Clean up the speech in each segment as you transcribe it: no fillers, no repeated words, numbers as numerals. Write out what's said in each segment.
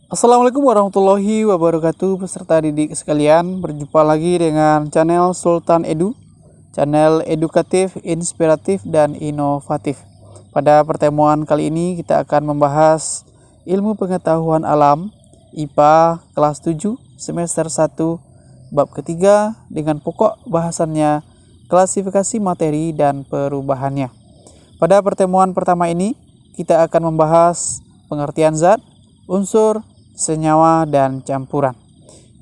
Assalamualaikum warahmatullahi wabarakatuh peserta didik sekalian. Berjumpa lagi dengan channel Sultan Edu, channel edukatif, inspiratif, dan inovatif. Pada pertemuan kali ini kita akan membahas ilmu pengetahuan alam IPA kelas 7 semester 1 bab ketiga dengan pokok bahasannya klasifikasi materi dan perubahannya. Pada pertemuan pertama ini kita akan membahas pengertian zat, unsur, senyawa, dan campuran.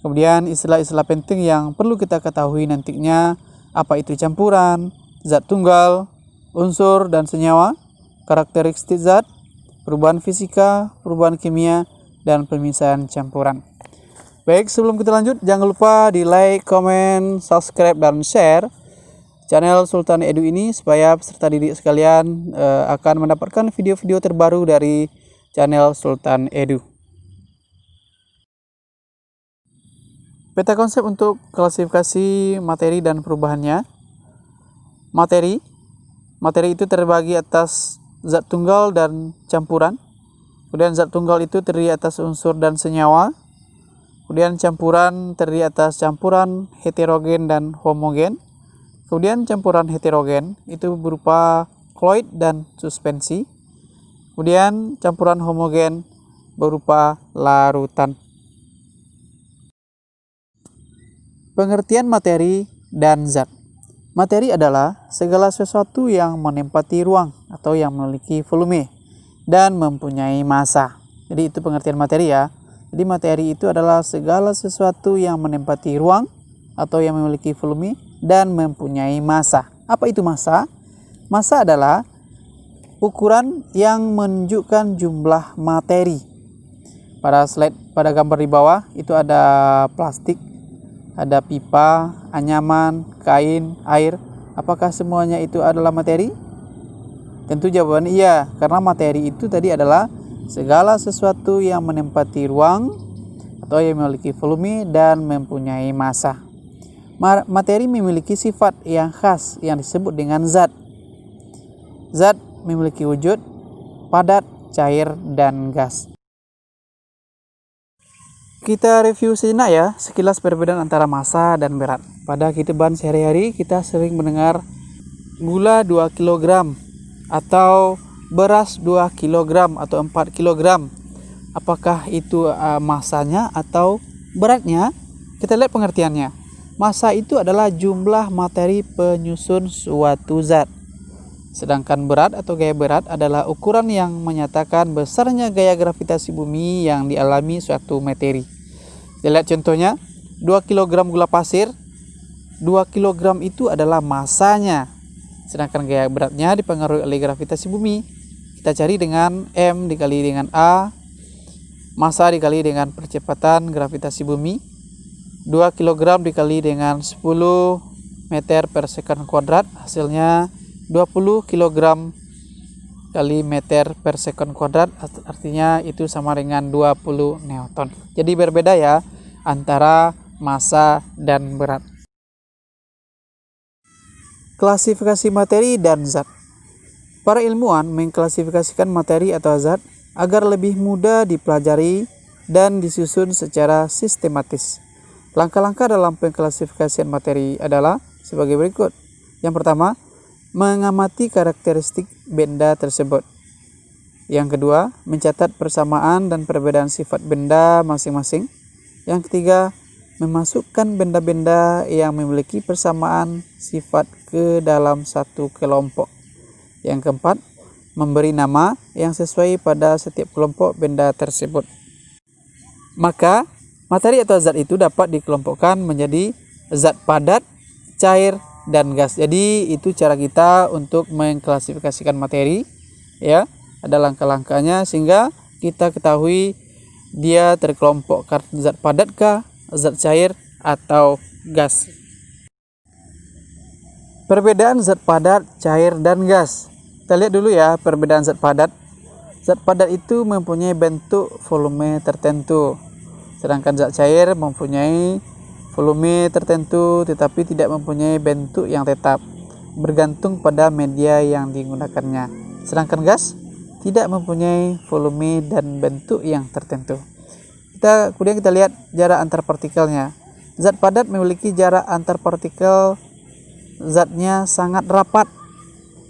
Kemudian istilah-istilah penting yang perlu kita ketahui nantinya, apa itu campuran, zat tunggal, unsur dan senyawa, karakteristik zat, perubahan fisika, perubahan kimia, dan pemisahan campuran. Baik, sebelum kita lanjut, jangan lupa di like, komen, subscribe, dan share channel Sultan Edu ini supaya peserta didik sekalian akan mendapatkan video-video terbaru dari channel Sultan Edu. Peta konsep untuk klasifikasi materi dan perubahannya. Materi itu terbagi atas zat tunggal dan campuran. Kemudian zat tunggal itu terdiri atas unsur dan senyawa. Kemudian campuran terdiri atas campuran heterogen dan homogen. Kemudian campuran heterogen itu berupa kolloid dan suspensi. Kemudian campuran homogen berupa larutan. Pengertian materi dan zat. Materi adalah segala sesuatu yang menempati ruang atau yang memiliki volume dan mempunyai massa. Jadi itu pengertian materi ya. Jadi materi itu adalah segala sesuatu yang menempati ruang atau yang memiliki volume dan mempunyai massa. Apa itu massa? Massa adalah ukuran yang menunjukkan jumlah materi. Pada gambar di bawah itu ada plastik, ada pipa, anyaman, kain, air. Apakah semuanya itu adalah materi? Tentu jawabannya iya, karena materi itu tadi adalah segala sesuatu yang menempati ruang atau yang memiliki volume dan mempunyai massa. Materi memiliki sifat yang khas yang disebut dengan zat. Zat memiliki wujud padat, cair, dan gas. Kita review sejenak ya, sekilas perbedaan antara massa dan berat. Pada kehidupan sehari-hari kita sering mendengar gula 2 kg atau beras 2 kg atau 4 kg. Apakah itu massanya atau beratnya? Kita lihat pengertiannya. Massa itu adalah jumlah materi penyusun suatu zat. Sedangkan berat atau gaya berat adalah ukuran yang menyatakan besarnya gaya gravitasi bumi yang dialami suatu materi. Kita lihat contohnya, 2 kg gula pasir, 2 kg itu adalah massanya. Sedangkan gaya beratnya dipengaruhi oleh gravitasi bumi. Kita cari dengan M dikali dengan A, massa dikali dengan percepatan gravitasi bumi. 2 kg dikali dengan 10 meter per second kuadrat, hasilnya 20 kg kali meter per second kuadrat, artinya itu sama dengan 20 Newton. Jadi berbeda ya antara massa dan berat. Klasifikasi materi dan zat. Para ilmuwan mengklasifikasikan materi atau zat agar lebih mudah dipelajari dan disusun secara sistematis. Langkah-langkah dalam pengklasifikasian materi adalah sebagai berikut. Yang pertama, mengamati karakteristik benda tersebut. Yang kedua, mencatat persamaan dan perbedaan sifat benda masing-masing. Yang ketiga, memasukkan benda-benda yang memiliki persamaan sifat ke dalam satu kelompok. Yang keempat, memberi nama yang sesuai pada setiap kelompok benda tersebut. Maka, materi atau zat itu dapat dikelompokkan menjadi zat padat, cair, dan gas. Jadi itu cara kita untuk mengklasifikasikan materi ya. Ada langkah-langkahnya sehingga kita ketahui dia terkelompokkan zat padatkah, zat cair atau gas. Perbedaan zat padat, cair, dan gas. Kita lihat dulu ya perbedaan zat padat. Zat padat itu mempunyai bentuk volume tertentu, sedangkan zat cair mempunyai volume tertentu tetapi tidak mempunyai bentuk yang tetap, bergantung pada media yang digunakannya. Sedangkan gas tidak mempunyai volume dan bentuk yang tertentu. Kemudian kita lihat jarak antar partikelnya. Zat padat memiliki jarak antar partikel zatnya sangat rapat,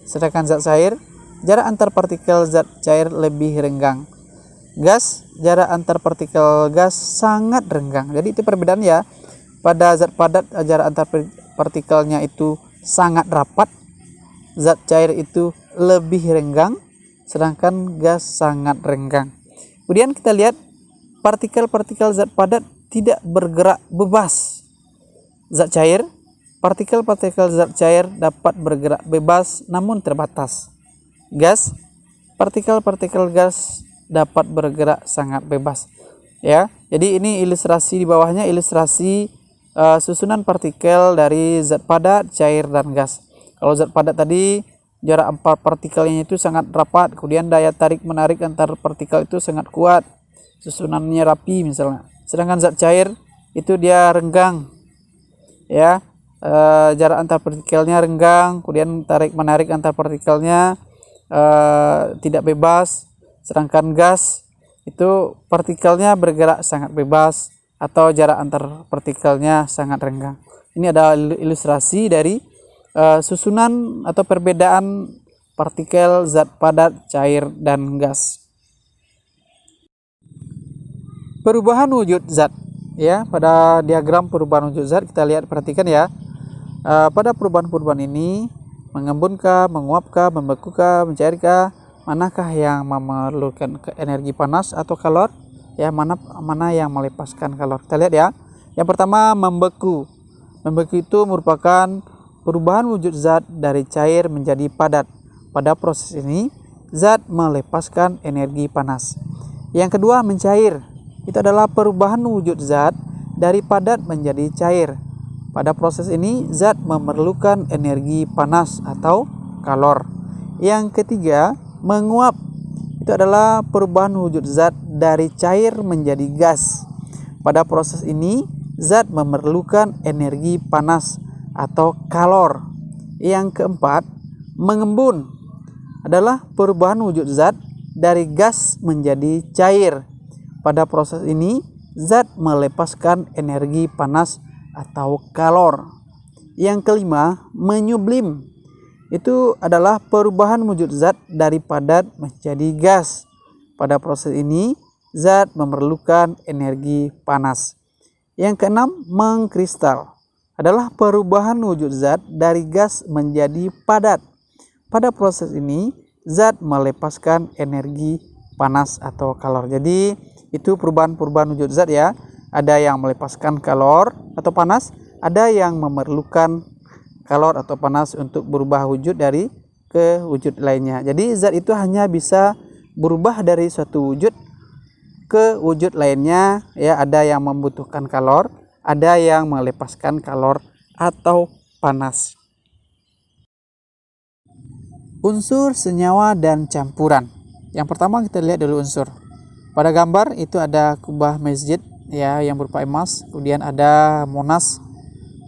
sedangkan zat cair, jarak antar partikel zat cair lebih renggang. Gas, jarak antar partikel gas sangat renggang. Jadi itu perbedaan ya. Pada zat padat jarak antar partikelnya itu sangat rapat, zat cair itu lebih renggang, sedangkan gas sangat renggang. Kemudian kita lihat partikel-partikel zat padat tidak bergerak bebas. Zat cair, partikel-partikel zat cair dapat bergerak bebas namun terbatas. Gas, partikel-partikel gas dapat bergerak sangat bebas. Ya, jadi ini ilustrasi di bawahnya, ilustrasi susunan partikel dari zat padat, cair, dan gas. Kalau zat padat tadi jarak antar partikelnya itu sangat rapat, kemudian daya tarik menarik antar partikel itu sangat kuat, susunannya rapi misalnya. Sedangkan zat cair itu dia renggang, ya, jarak antar partikelnya renggang, kemudian tarik menarik antar partikelnya tidak bebas. Sedangkan gas itu partikelnya bergerak sangat bebas atau jarak antar partikelnya sangat renggang. Ini adalah ilustrasi dari susunan atau perbedaan partikel zat padat, cair, dan gas. Perubahan wujud zat, ya, pada diagram perubahan wujud zat kita lihat, perhatikan ya. Pada perubahan-perubahan ini, mengembun-kah, menguap-kah, membeku-kah, mencair-kah, manakah yang memerlukan energi panas atau kalor? Ya, mana yang melepaskan kalor. Kita lihat ya. Yang pertama, membeku. Membeku itu merupakan perubahan wujud zat dari cair menjadi padat. Pada proses ini, zat melepaskan energi panas. Yang kedua, mencair. Itu adalah perubahan wujud zat dari padat menjadi cair. Pada proses ini, zat memerlukan energi panas atau kalor. Yang ketiga, menguap. Itu adalah perubahan wujud zat dari cair menjadi gas. Pada proses ini, zat memerlukan energi panas atau kalor. Yang keempat, mengembun. Adalah perubahan wujud zat dari gas menjadi cair. Pada proses ini, zat melepaskan energi panas atau kalor. Yang kelima, menyublim. Itu adalah perubahan wujud zat dari padat menjadi gas. Pada proses ini, zat memerlukan energi panas. Yang keenam, mengkristal. Adalah perubahan wujud zat dari gas menjadi padat. Pada proses ini, zat melepaskan energi panas atau kalor. Jadi, itu perubahan-perubahan wujud zat ya. Ada yang melepaskan kalor atau panas, ada yang memerlukan kalor atau panas untuk berubah wujud dari ke wujud lainnya. Jadi zat itu hanya bisa berubah dari suatu wujud ke wujud lainnya, ya. Ada yang membutuhkan kalor, ada yang melepaskan kalor atau panas. Unsur, senyawa, dan campuran. Yang pertama kita lihat dulu unsur. Pada gambar itu ada kubah masjid, ya, yang berupa emas, kemudian ada monas,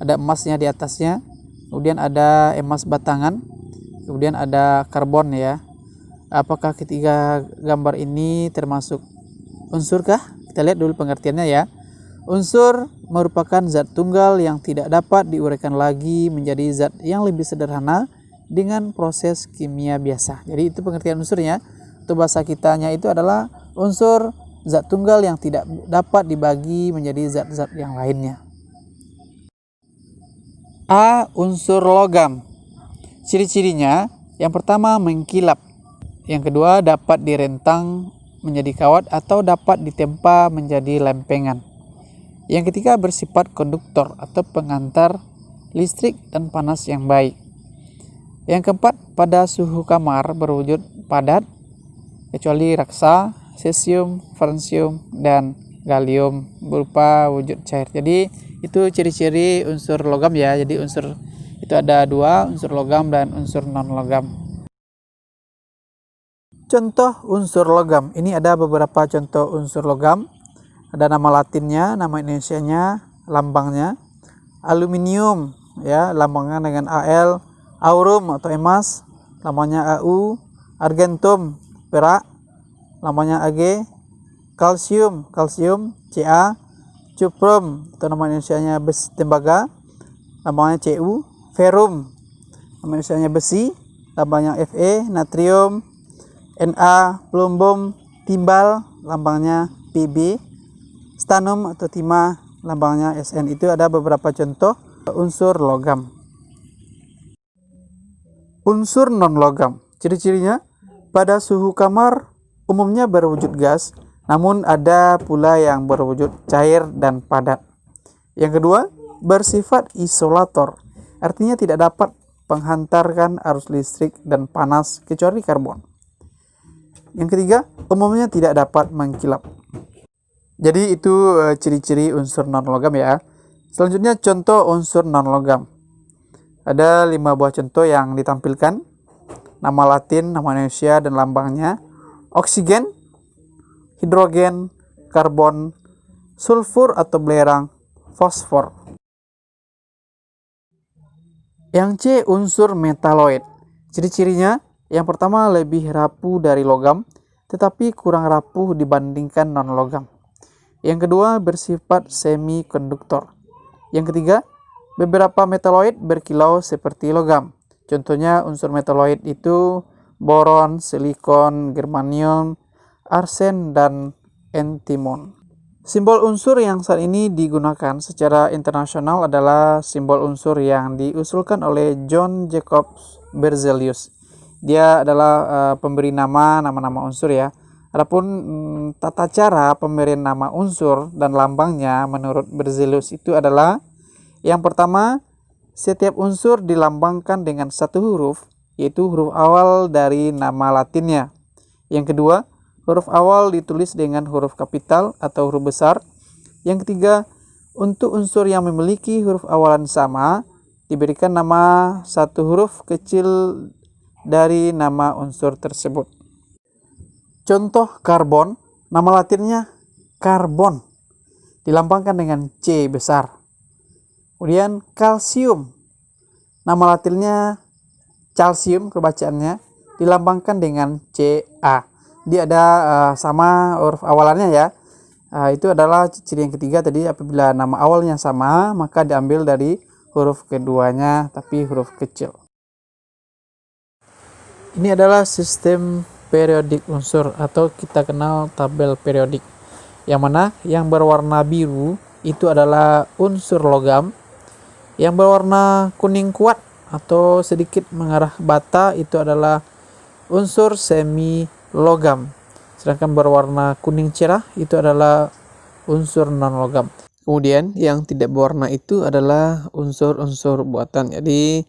ada emasnya di atasnya. Kemudian ada emas batangan, kemudian ada karbon ya. Apakah ketiga gambar ini termasuk unsurkah? Kita lihat dulu pengertiannya ya. Unsur merupakan zat tunggal yang tidak dapat diuraikan lagi menjadi zat yang lebih sederhana dengan proses kimia biasa. Jadi itu pengertian unsurnya. Untuk bahasa kitanya itu adalah unsur zat tunggal yang tidak dapat dibagi menjadi zat-zat yang lainnya. A. Unsur logam. Ciri-cirinya, yang pertama mengkilap, yang kedua dapat direntang menjadi kawat atau dapat ditempa menjadi lempengan, yang ketiga bersifat konduktor atau pengantar listrik dan panas yang baik, yang keempat pada suhu kamar berwujud padat kecuali raksa, cesium, francium, dan gallium berupa wujud cair. Jadi itu ciri-ciri unsur logam ya. Jadi unsur itu ada dua, unsur logam dan unsur non logam. Contoh unsur logam. Ini ada beberapa contoh unsur logam. Ada nama latinnya, nama Indonesianya, lambangnya. Aluminium ya, lambangnya dengan Al. Aurum atau emas, lambangnya Au. Argentum, perak, lambangnya Ag. Kalsium, Ca. Cuprum atau nama Indonesianya tembaga, lambangnya Cu. Ferum, nama Indonesianya besi, lambangnya Fe. Natrium, Na. Plumbum, timbal, lambangnya Pb. Stannum atau timah, lambangnya Sn. Itu ada beberapa contoh unsur logam. Unsur non logam, ciri-cirinya pada suhu kamar umumnya berwujud gas, namun ada pula yang berwujud cair dan padat. Yang kedua, bersifat isolator, artinya tidak dapat menghantarkan arus listrik dan panas kecuali karbon. Yang ketiga, umumnya tidak dapat mengkilap. Jadi itu ciri-ciri unsur non logam ya. Selanjutnya contoh unsur non logam. Ada 5 buah contoh yang ditampilkan. Nama Latin, nama Indonesia dan lambangnya. Oksigen, hidrogen, karbon, sulfur atau belerang, fosfor. Yang C, unsur metaloid. Ciri-cirinya, yang pertama lebih rapuh dari logam, tetapi kurang rapuh dibandingkan non-logam. Yang kedua, bersifat semikonduktor. Yang ketiga, beberapa metaloid berkilau seperti logam. Contohnya unsur metaloid itu boron, silikon, germanium, arsen, dan antimon. Simbol unsur yang saat ini digunakan secara internasional adalah simbol unsur yang diusulkan oleh John Jacob Berzelius. Dia adalah pemberi nama-nama unsur ya. Adapun tata cara pemberian nama unsur dan lambangnya menurut Berzelius itu adalah yang pertama, setiap unsur dilambangkan dengan satu huruf, yaitu huruf awal dari nama latinnya. Yang kedua, huruf awal ditulis dengan huruf kapital atau huruf besar. Yang ketiga, untuk unsur yang memiliki huruf awalan sama, diberikan nama satu huruf kecil dari nama unsur tersebut. Contoh karbon, nama latinnya karbon, dilambangkan dengan C besar. Kemudian kalsium, nama latinnya calcium, kebacaannya dilambangkan dengan Ca. Dia ada sama huruf awalannya ya. Itu adalah ciri yang ketiga tadi, apabila nama awalnya sama maka diambil dari huruf keduanya tapi huruf kecil. Ini adalah sistem periodik unsur atau kita kenal tabel periodik, yang mana yang berwarna biru itu adalah unsur logam, yang berwarna kuning kuat atau sedikit mengarah bata itu adalah unsur semi logam, sedangkan berwarna kuning cerah itu adalah unsur non logam. Kemudian yang tidak berwarna itu adalah unsur-unsur buatan. Jadi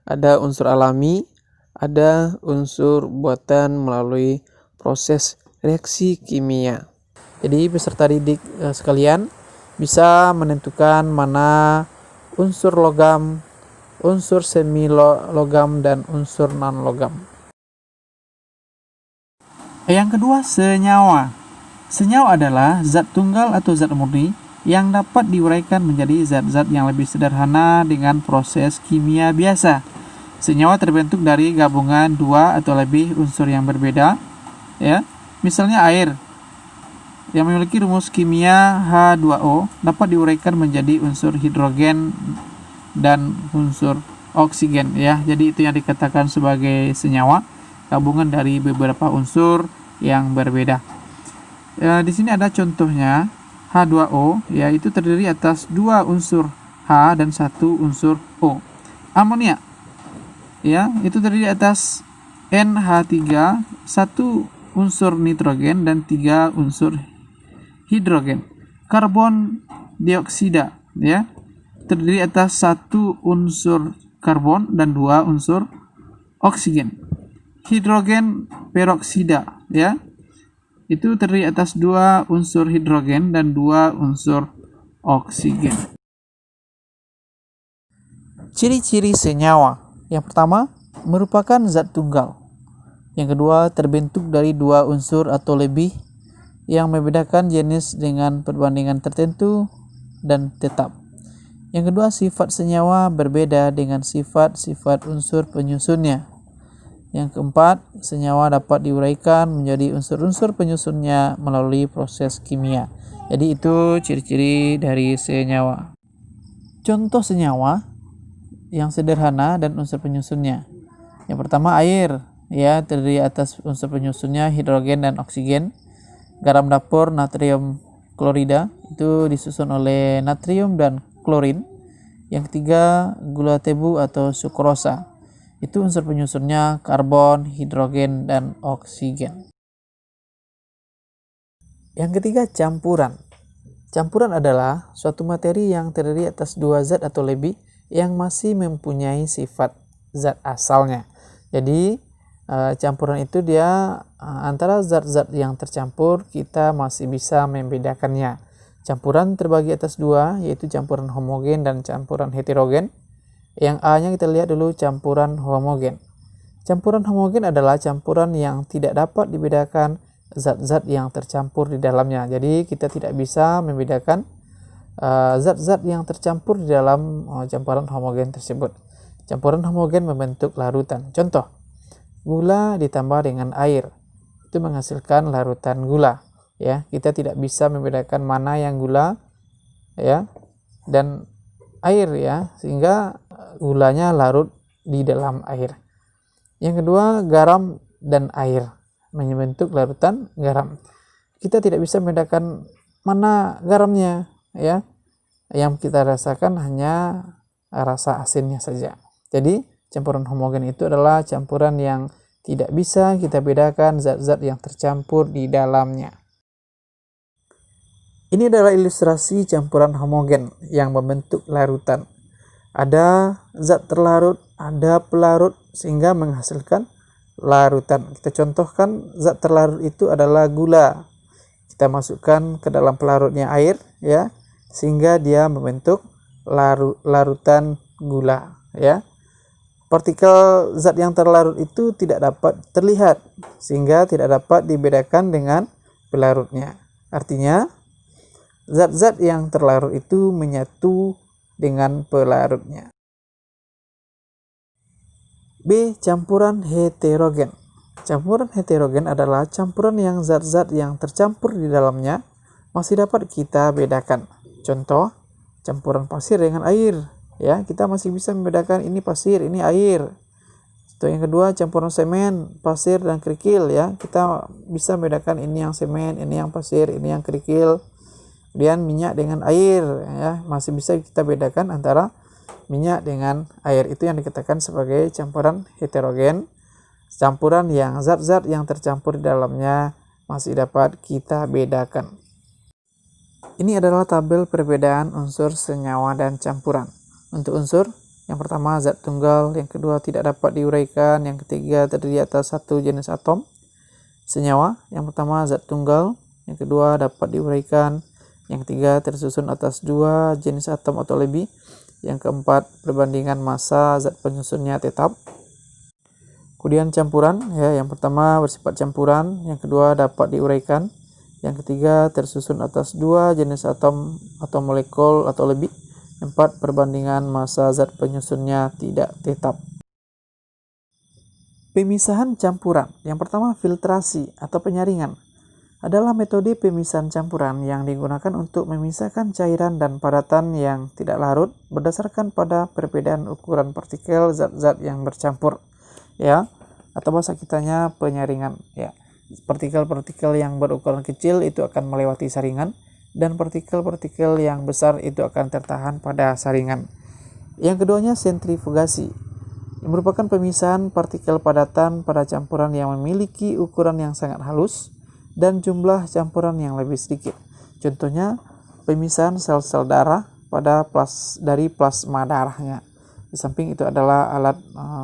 ada unsur alami, ada unsur buatan melalui proses reaksi kimia. Jadi peserta didik sekalian bisa menentukan mana unsur logam, unsur semi logam, dan unsur non logam. Yang kedua, senyawa. Senyawa adalah zat tunggal atau zat murni yang dapat diuraikan menjadi zat-zat yang lebih sederhana dengan proses kimia biasa. Senyawa terbentuk dari gabungan dua atau lebih unsur yang berbeda, ya. Misalnya air yang memiliki rumus kimia H2O dapat diuraikan menjadi unsur hidrogen dan unsur oksigen ya. Jadi itu yang dikatakan sebagai senyawa, gabungan dari beberapa unsur yang berbeda. Di sini ada contohnya H2O, yaitu terdiri atas dua unsur H dan satu unsur O. Amonia ya, itu terdiri atas NH3, satu unsur nitrogen dan 3 unsur hidrogen. Karbon dioksida ya, terdiri atas satu unsur karbon dan 2 unsur oksigen. Hidrogen peroksida ya, itu terdiri atas 2 unsur hidrogen dan 2 unsur oksigen. Ciri-ciri senyawa. Yang pertama, merupakan zat tunggal. Yang kedua, terbentuk dari 2 unsur atau lebih yang membedakan jenis dengan perbandingan tertentu dan tetap. Yang kedua, sifat senyawa berbeda dengan sifat-sifat unsur penyusunnya. Yang keempat, senyawa dapat diuraikan menjadi unsur-unsur penyusunnya melalui proses kimia. Jadi itu ciri-ciri dari senyawa. Contoh senyawa yang sederhana dan unsur penyusunnya. Yang pertama, air, ya, terdiri atas unsur penyusunnya hidrogen dan oksigen. Garam dapur natrium klorida itu disusun oleh natrium dan klorin. Yang ketiga, gula tebu atau sukrosa. Itu unsur penyusunnya karbon, hidrogen, dan oksigen. Yang ketiga, campuran. Campuran adalah suatu materi yang terdiri atas 2 zat atau lebih yang masih mempunyai sifat zat asalnya. Jadi, campuran itu dia antara zat-zat yang tercampur kita masih bisa membedakannya. Campuran terbagi atas 2, yaitu campuran homogen dan campuran heterogen. Yang A-nya kita lihat dulu, campuran homogen. Campuran homogen adalah campuran yang tidak dapat dibedakan zat-zat yang tercampur di dalamnya. Jadi kita tidak bisa membedakan zat-zat yang tercampur di dalam campuran homogen tersebut. Campuran homogen membentuk larutan. Contoh, gula ditambah dengan air itu menghasilkan larutan gula. Ya, kita tidak bisa membedakan mana yang gula, ya, dan air, ya, sehingga gulanya larut di dalam air. Yang kedua, garam dan air membentuk larutan garam. Kita tidak bisa membedakan mana garamnya, ya. Yang kita rasakan hanya rasa asinnya saja. Jadi, campuran homogen itu adalah campuran yang tidak bisa kita bedakan zat-zat yang tercampur di dalamnya. Ini adalah ilustrasi campuran homogen yang membentuk larutan. Ada zat terlarut, ada pelarut, sehingga menghasilkan larutan. Kita contohkan zat terlarut itu adalah gula. Kita masukkan ke dalam pelarutnya air, ya, sehingga dia membentuk larutan gula, ya. Partikel zat yang terlarut itu tidak dapat terlihat, sehingga tidak dapat dibedakan dengan pelarutnya. Artinya, zat-zat yang terlarut itu menyatu dengan pelarutnya. B. Campuran heterogen. Campuran heterogen adalah campuran yang zat-zat yang tercampur di dalamnya masih dapat kita bedakan. Contoh, campuran pasir dengan air. Ya, kita masih bisa membedakan ini pasir, ini air. Contoh yang kedua, campuran semen, pasir, dan kerikil. Ya, kita bisa membedakan ini yang semen, ini yang pasir, ini yang kerikil. Kemudian minyak dengan air, ya, masih bisa kita bedakan antara minyak dengan air. Itu yang dikatakan sebagai campuran heterogen. Campuran yang zat-zat yang tercampur di dalamnya masih dapat kita bedakan. Ini adalah tabel perbedaan unsur senyawa dan campuran. Untuk unsur, yang pertama zat tunggal, yang kedua tidak dapat diuraikan, yang ketiga terdiri atas 1 jenis atom. Senyawa, yang pertama zat tunggal, yang kedua dapat diuraikan, yang ketiga tersusun atas 2 jenis atom atau lebih, yang keempat perbandingan massa zat penyusunnya tetap. Kemudian campuran, ya, yang pertama bersifat campuran, yang kedua dapat diuraikan, yang ketiga tersusun atas 2 jenis atom atau molekul atau lebih, yang keempat perbandingan massa zat penyusunnya tidak tetap. Pemisahan campuran. Yang pertama, filtrasi atau penyaringan adalah metode pemisahan campuran yang digunakan untuk memisahkan cairan dan padatan yang tidak larut berdasarkan pada perbedaan ukuran partikel zat-zat yang bercampur, ya, atau bahasa kitanya penyaringan, ya. Partikel-partikel yang berukuran kecil itu akan melewati saringan dan partikel-partikel yang besar itu akan tertahan pada saringan. Yang keduanya, sentrifugasi, yang merupakan pemisahan partikel padatan pada campuran yang memiliki ukuran yang sangat halus dan jumlah campuran yang lebih sedikit. Contohnya, pemisahan sel-sel darah dari plasma darahnya. Di samping itu adalah alat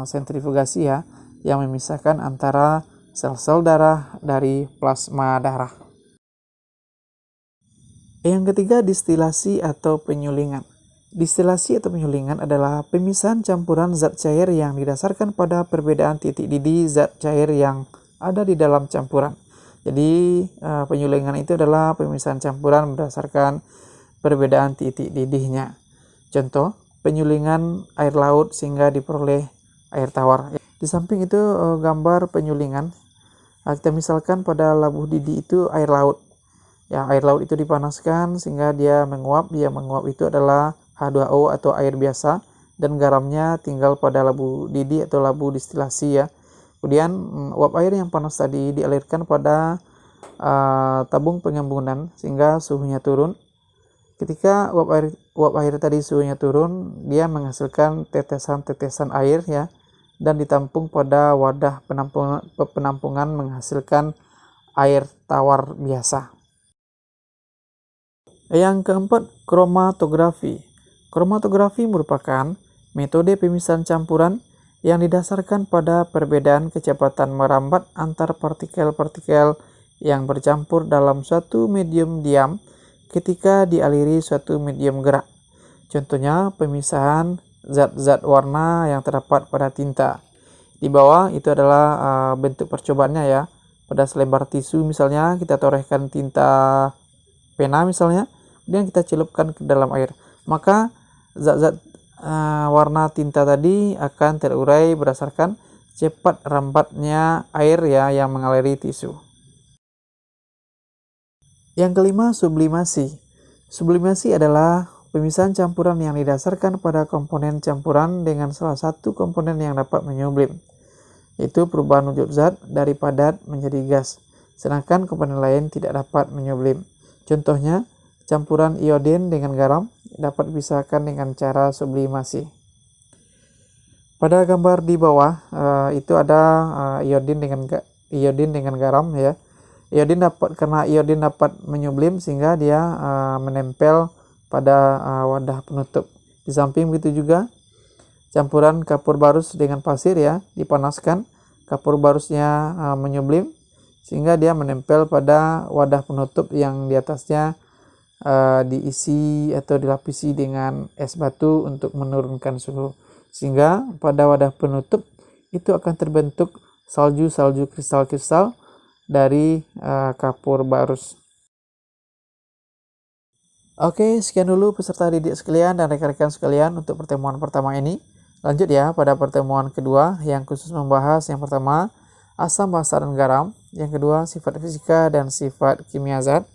sentrifugasi, ya, yang memisahkan antara sel-sel darah dari plasma darah. Yang ketiga, distilasi atau penyulingan. Distilasi atau penyulingan adalah pemisahan campuran zat cair yang didasarkan pada perbedaan titik didih zat cair yang ada di dalam campuran. Jadi penyulingan itu adalah pemisahan campuran berdasarkan perbedaan titik didihnya. Contoh, penyulingan air laut sehingga diperoleh air tawar. Di samping itu gambar penyulingan, kita misalkan pada labuh didih itu air laut. Ya, air laut itu dipanaskan sehingga dia menguap. Dia menguap itu adalah H2O atau air biasa, dan garamnya tinggal pada labu didih atau labu distilasi ya. Kemudian uap air yang panas tadi dialirkan pada tabung pengembunan sehingga suhunya turun. Ketika uap air tadi suhunya turun, dia menghasilkan tetesan-tetesan air ya, dan ditampung pada wadah penampungan menghasilkan air tawar biasa. Yang keempat, kromatografi. Kromatografi merupakan metode pemisahan campuran yang didasarkan pada perbedaan kecepatan merambat antar partikel-partikel yang bercampur dalam suatu medium diam ketika dialiri suatu medium gerak. Contohnya pemisahan zat-zat warna yang terdapat pada tinta. Di bawah itu adalah bentuk percobaannya ya. Pada selebar tisu misalnya kita torehkan tinta pena misalnya, kemudian kita celupkan ke dalam air. Maka zat-zat warna tinta tadi akan terurai berdasarkan cepat rambatnya air ya yang mengaliri tisu. Yang kelima, sublimasi. Sublimasi adalah pemisahan campuran yang didasarkan pada komponen campuran dengan salah satu komponen yang dapat menyublim, yaitu perubahan wujud zat dari padat menjadi gas, sedangkan komponen lain tidak dapat menyublim. Contohnya, campuran iodin dengan garam dapat dipisahkan dengan cara sublimasi. Pada gambar di bawah itu ada iodin dengan garam ya. Karena iodin dapat menyublim sehingga dia menempel pada wadah penutup. Di samping begitu juga campuran kapur barus dengan pasir ya, dipanaskan, kapur barusnya menyublim sehingga dia menempel pada wadah penutup yang di atasnya diisi atau dilapisi dengan es batu untuk menurunkan suhu, sehingga pada wadah penutup itu akan terbentuk salju-salju kristal-kristal dari kapur barus. Oke, sekian dulu peserta didik sekalian dan rekan-rekan sekalian untuk pertemuan pertama ini. Lanjut ya pada pertemuan kedua yang khusus membahas yang pertama asam, basa, dan garam, yang kedua sifat fisika dan sifat kimia zat.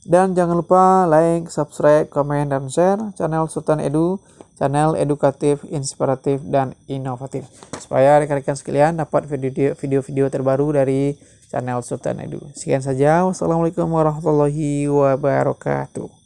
Dan jangan lupa like, subscribe, komen, dan share channel Sultan Edu, channel edukatif, inspiratif, dan inovatif, supaya rekan-rekan sekalian dapat video-video terbaru dari channel Sultan Edu. Sekian saja, wassalamualaikum warahmatullahi wabarakatuh.